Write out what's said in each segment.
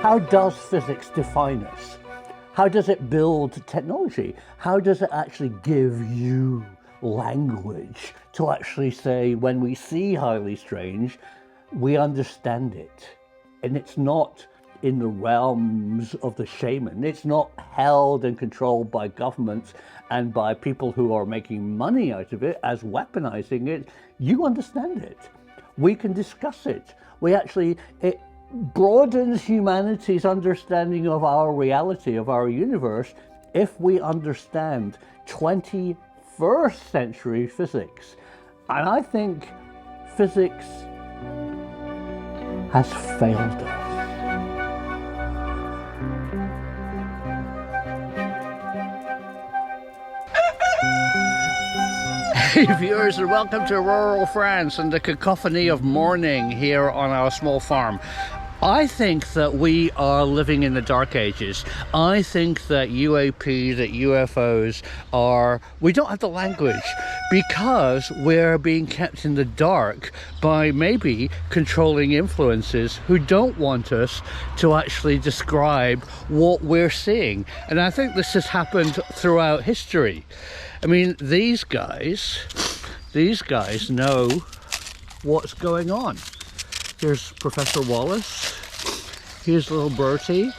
How does physics define us? How does it build technology? How does it actually give you language to actually say, when we see highly strange, we understand it? And it's not in the realms of the shaman. It's not held and controlled by governments and by people who are making money out of it as weaponizing it. You understand it. We can discuss it. It broadens humanity's understanding of our reality, of our universe, if we understand 21st century physics. And I think physics has failed us. Hey viewers, and welcome to rural France and the cacophony of morning here on our small farm. I think that we are living in the dark ages. I think that UAP, that UFOs we don't have the language because we're being kept in the dark by maybe controlling influences who don't want us to actually describe what we're seeing. And I think this has happened throughout history. I mean, these guys know what's going on. Here's Professor Wallace. Here's little Bertie.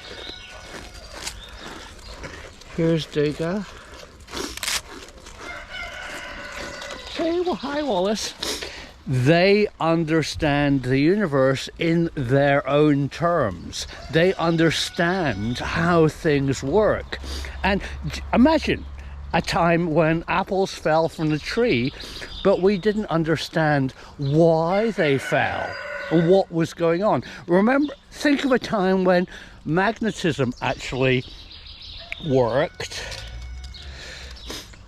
Here's Digga. Say well, hi, Wallace. They understand the universe in their own terms. They understand how things work. And imagine a time when apples fell from the tree, but we didn't understand why they fell and what was going on. Think of a time when magnetism actually worked,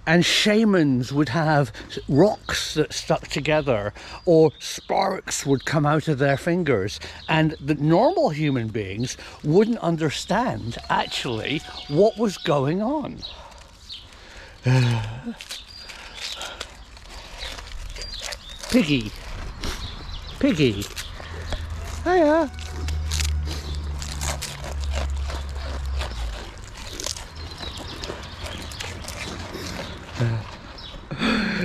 and shamans would have rocks that stuck together, or sparks would come out of their fingers, and the normal human beings wouldn't understand actually what was going on. Piggy. Hiya.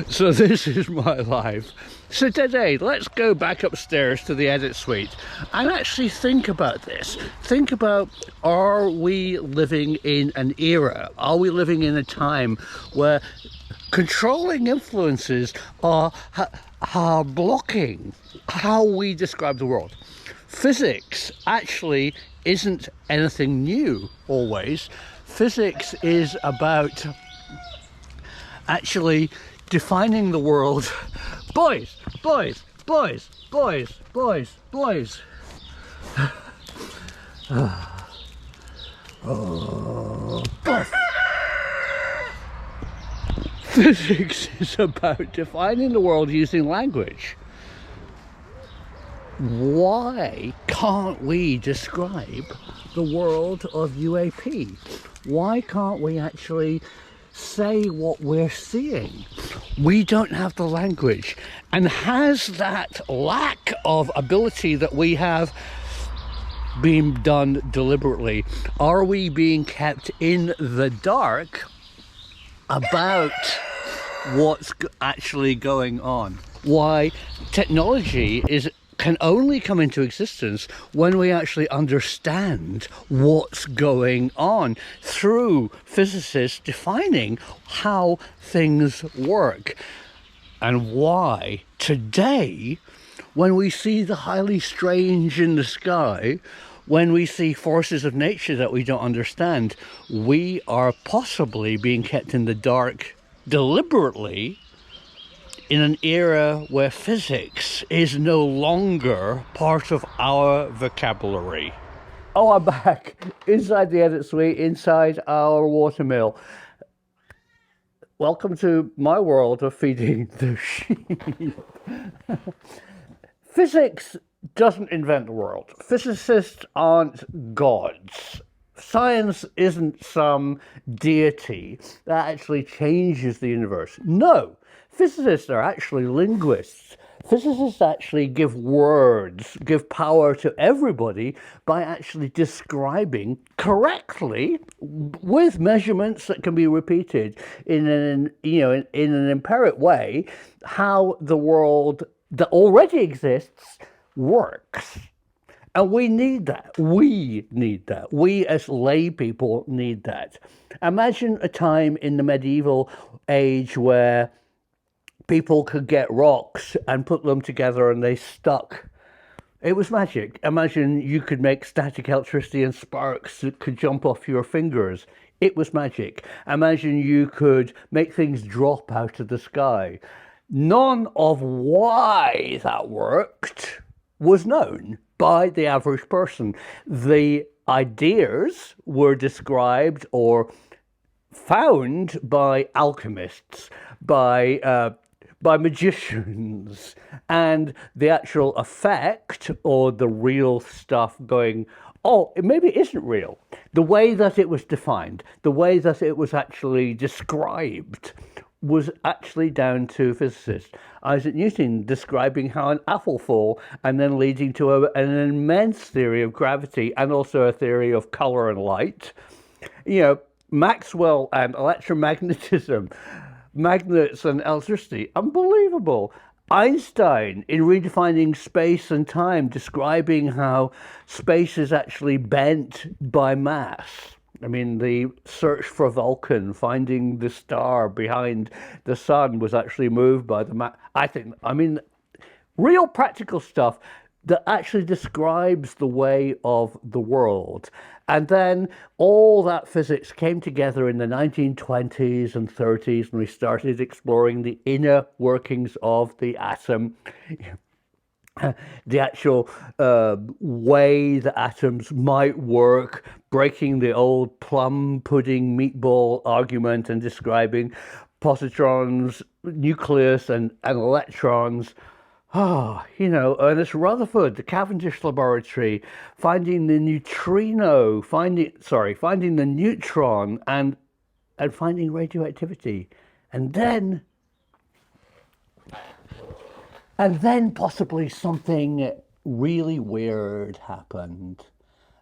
So this is my life. So today, let's go back upstairs to the edit suite and actually think about this. Think about, are we living in an era? Are we living in a time where controlling influences are blocking how we describe the world? Physics actually isn't anything new always. Physics is about actually defining the world. Boys. Physics is about defining the world using language. Why can't we describe the world of UAP? Why can't we actually say what we're seeing? We don't have the language. And has that lack of ability that we have been done deliberately? Are we being kept in the dark about what's actually going on? Why technology can only come into existence when we actually understand what's going on through physicists defining how things work. And why today, when we see the highly strange in the sky, when we see forces of nature that we don't understand, we are possibly being kept in the dark deliberately in an era where physics is no longer part of our vocabulary. Oh, I'm back inside the edit suite, inside our watermill. Welcome to my world of feeding the sheep. Physics doesn't invent the world. Physicists aren't gods. Science isn't some deity that actually changes the universe. No. Physicists are actually linguists. Physicists actually give words, give power to everybody by actually describing correctly with measurements that can be repeated in in an empiric way how the world that already exists works. And we need that. We need that. We as lay people need that. Imagine a time in the medieval age where people could get rocks and put them together and they stuck. It was magic. Imagine you could make static electricity and sparks that could jump off your fingers. It was magic. Imagine you could make things drop out of the sky. None of why that worked was known by the average person. The ideas were described or found by alchemists, by magicians, and the actual effect or the real stuff going, oh, maybe it isn't real. The way that it was defined, the way that it was actually described, was actually down to physicists. Isaac Newton describing how an apple fall and then leading to an immense theory of gravity and also a theory of color and light. Maxwell and electromagnetism, magnets and electricity, unbelievable. Einstein, in redefining space and time, describing how space is actually bent by mass. I mean, the search for Vulcan, finding the star behind the sun, was actually moved by the mass. Real practical stuff that actually describes the way of the world. And then all that physics came together in the 1920s and 30s, and we started exploring the inner workings of the atom, the actual way the atoms might work, breaking the old plum pudding meatball argument and describing positrons, nucleus, and electrons. Ernest Rutherford, the Cavendish laboratory, finding the neutrino, finding the neutron, and finding radioactivity, and then possibly something really weird happened,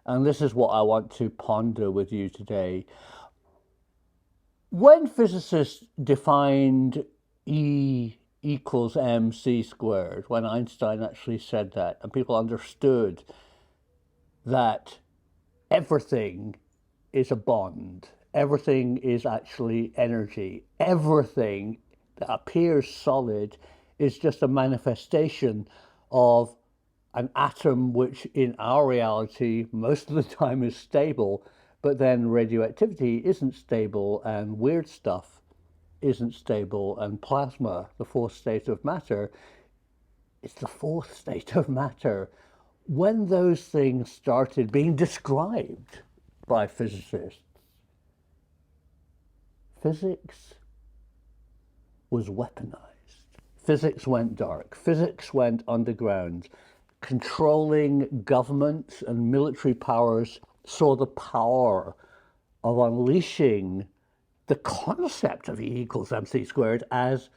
and this is what I want to ponder with you today. When physicists defined E equals mc squared, when Einstein actually said that, and people understood that everything is a bond, everything is actually energy, everything that appears solid is just a manifestation of an atom, which in our reality most of the time is stable, but then radioactivity isn't stable and weird stuff isn't stable, and plasma, the fourth state of matter, is the fourth state of matter. When those things started being described by physicists, physics was weaponized. Physics went dark. Physics went underground. Controlling governments and military powers saw the power of unleashing the concept of E equals mc squared as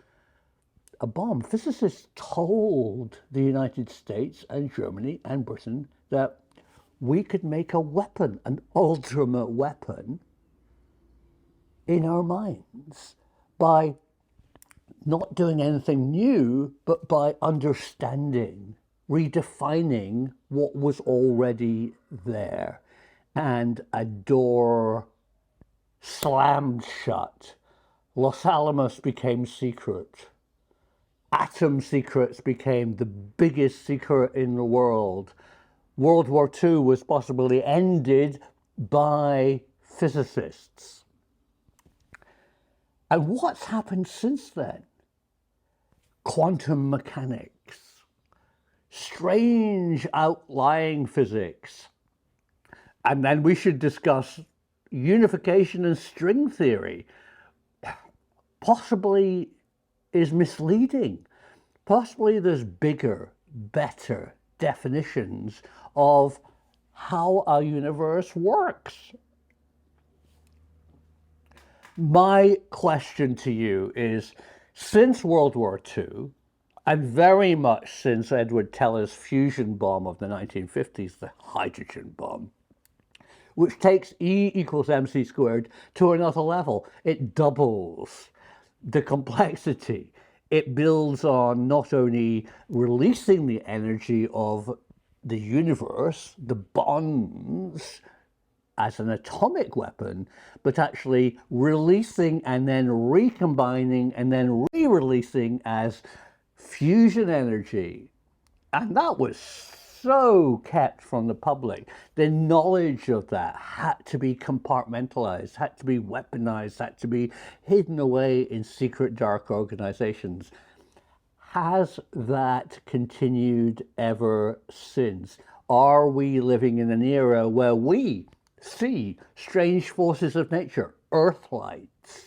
a bomb. Physicists told the United States and Germany and Britain that we could make a weapon, an ultimate weapon, in our minds by not doing anything new, but by understanding, redefining what was already there. And a door slammed shut. Los Alamos became secret. Atom secrets became the biggest secret in the world. World War II was possibly ended by physicists. And what's happened since then? Quantum mechanics, strange outlying physics. And then we should discuss unification and string theory. Possibly is misleading. Possibly there's bigger, better definitions of how our universe works. My question to you is, since World War II, And very much since Edward Teller's fusion bomb of the 1950s, the hydrogen bomb, which takes E equals mc squared to another level. It doubles the complexity. It builds on not only releasing the energy of the universe, the bonds, as an atomic weapon, but actually releasing and then recombining and then re-releasing as fusion energy. And that was so kept from the public. The knowledge of that had to be compartmentalized, had to be weaponized, had to be hidden away in secret dark organizations. Has that continued ever since? Are we living in an era where we see strange forces of nature, earthlights?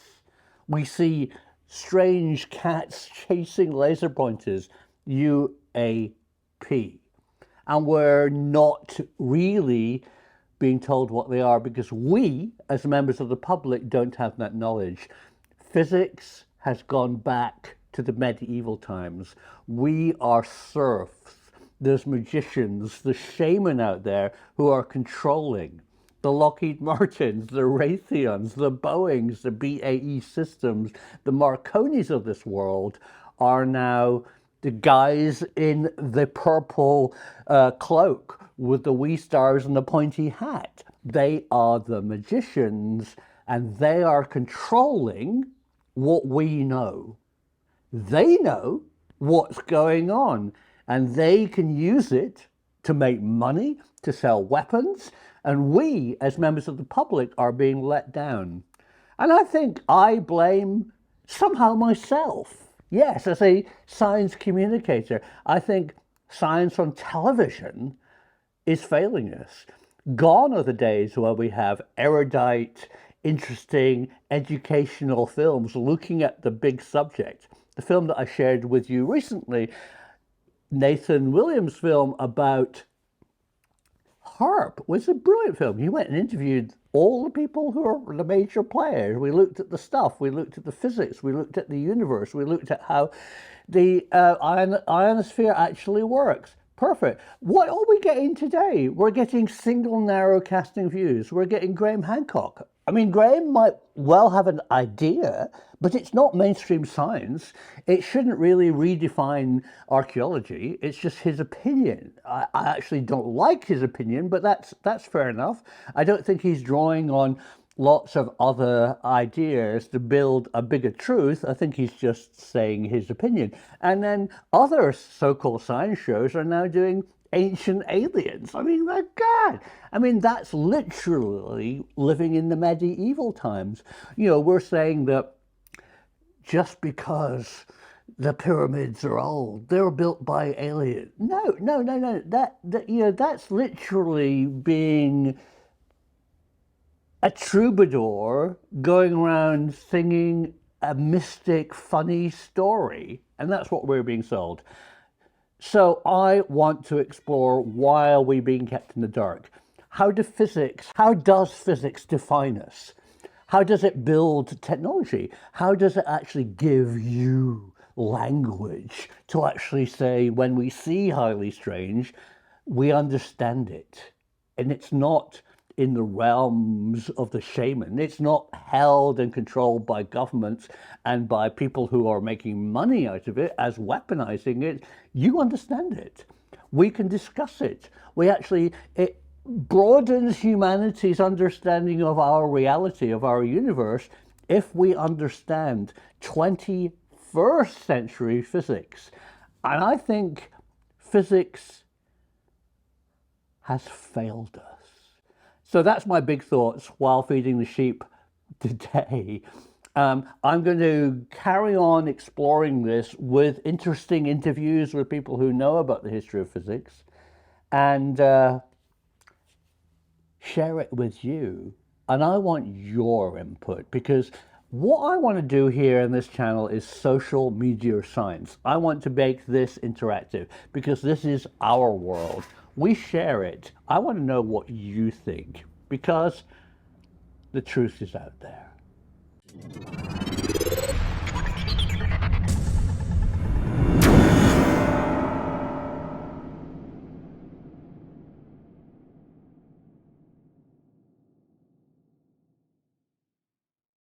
We see strange cats chasing laser pointers, UAP. And we're not really being told what they are because we, as members of the public, don't have that knowledge. Physics has gone back to the medieval times. We are serfs. There's magicians, the shaman out there who are controlling. The Lockheed Martins, the Raytheons, the Boeings, the BAE Systems, the Marconis of this world are now the guys in the purple cloak with the wee stars and the pointy hat. They are the magicians, and they are controlling what we know. They know what's going on, and they can use it to make money, to sell weapons, and we, as members of the public, are being let down. And I think I blame somehow myself. Yes, as a science communicator, I think science on television is failing us. Gone are the days where we have erudite, interesting, educational films looking at the big subject. The film that I shared with you recently, Nathan Williams' film about HARP, was a brilliant film. He went and interviewed all the people who are the major players. We looked at the stuff, we looked at the physics, we looked at the universe, we looked at how the ionosphere actually works. Perfect. What are we getting today? We're getting single narrow casting views. We're getting Graham Hancock. I mean, Graham might well have an idea, but it's not mainstream science. It shouldn't really redefine archaeology. It's just his opinion. I actually don't like his opinion, but that's fair enough. I don't think he's drawing on lots of other ideas to build a bigger truth. I think he's just saying his opinion. And then other so-called science shows are now doing ancient aliens. I mean, my God. I mean, that's literally living in the medieval times. You know, we're saying that just because the pyramids are old, they were built by aliens. No. That you know, that's literally being a troubadour going around singing a mystic, funny story. And that's what we're being sold. So I want to explore, why are we being kept in the dark? How does physics define us? How does it build technology? How does it actually give you language to actually say, when we see highly strange, we understand it? And it's not in the realms of the shaman. It's not held and controlled by governments and by people who are making money out of it as weaponizing it. You understand it. We can discuss it. It broadens humanity's understanding of our reality, of our universe, if we understand 21st century physics. And I think physics has failed us. So that's my big thoughts while feeding the sheep today. I'm going to carry on exploring this with interesting interviews with people who know about the history of physics and share it with you. And I want your input, because what I want to do here in this channel is social media science. I want to make this interactive because this is our world. We share it. I want to know what you think, because the truth is out there.